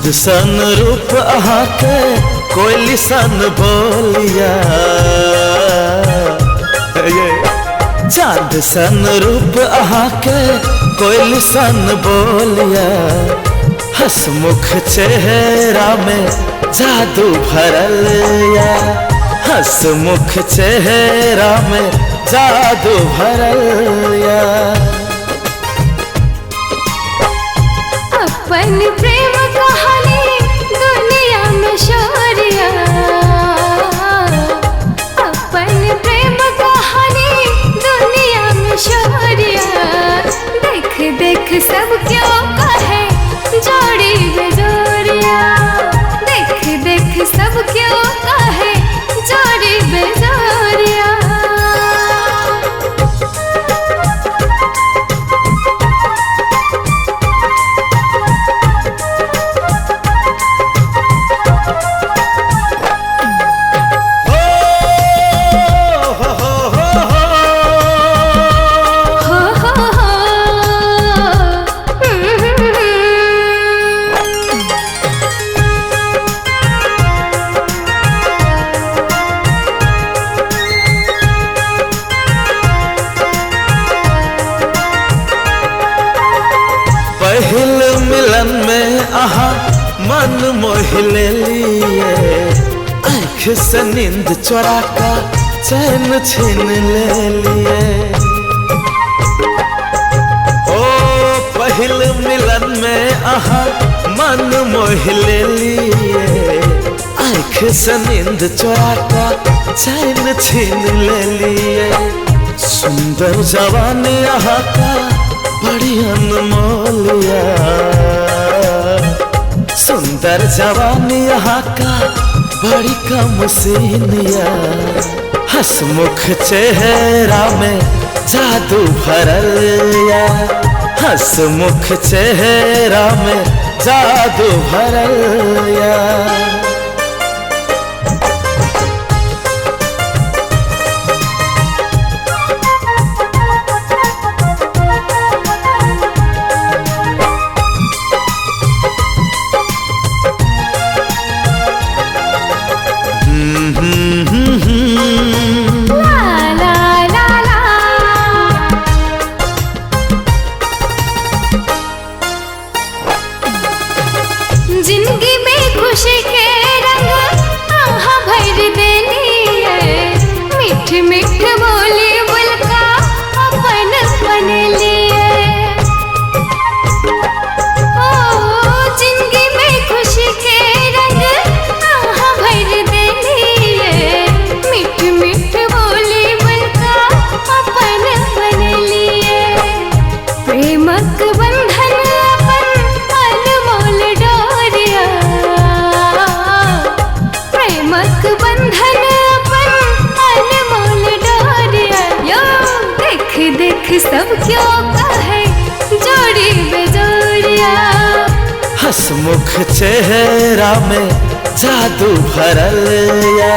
सन रूप अहाँ के कोयली सन बोलिया, चांद सन रूप अहाँ के कोयली सन बोलिया, हंसमुख चेहरा में जादू भरल या, हंसमुख चेहरा में जादू भरल या। अपन प्रेम कहानी दुनिया में शोरिया, अपन प्रेम कहानी दुनिया में शोरिया, देख देख सब क्यों कहे जोड़ी बेजोरिया, देख देख सब क्यों कहे जोड़ी बेजोरिया। पहिल मिलन में आहा मन मोह ले लिए, आँख से नींद चुरा का चैन छीन ले लिए। ओ पहिल मिलन में आहा मन मोह ले लिए, आँख से नींद चुरा का चैन छीन ले लिए। सुंदर जवानी आहा का बड़ी अनमोलिया, सुंदर जवानी यहाँ का बड़ी कम सीनिया, हंसमुख चेहरा में जादू भरल या, हंसमुख चेहरा में जादू भरल या। जिंदगी में खुशी के रंग आहा भर देनी है, मीठ मीठ बोली बुलका अपन बन लिए। ओ जिंदगी में खुशी के रंग आहा भर देनी है, मीठ मीठ बोली बुलका अपन बन लिए। प्रेमक बंधन अपन अनमोल डोरिया, प्रेमक बंधन अपन अनमोल डोरिया, यो देख देख सब क्यों कहे जोड़ी बेजोरिया। हंसमुख चेहरा में जादू भरल या,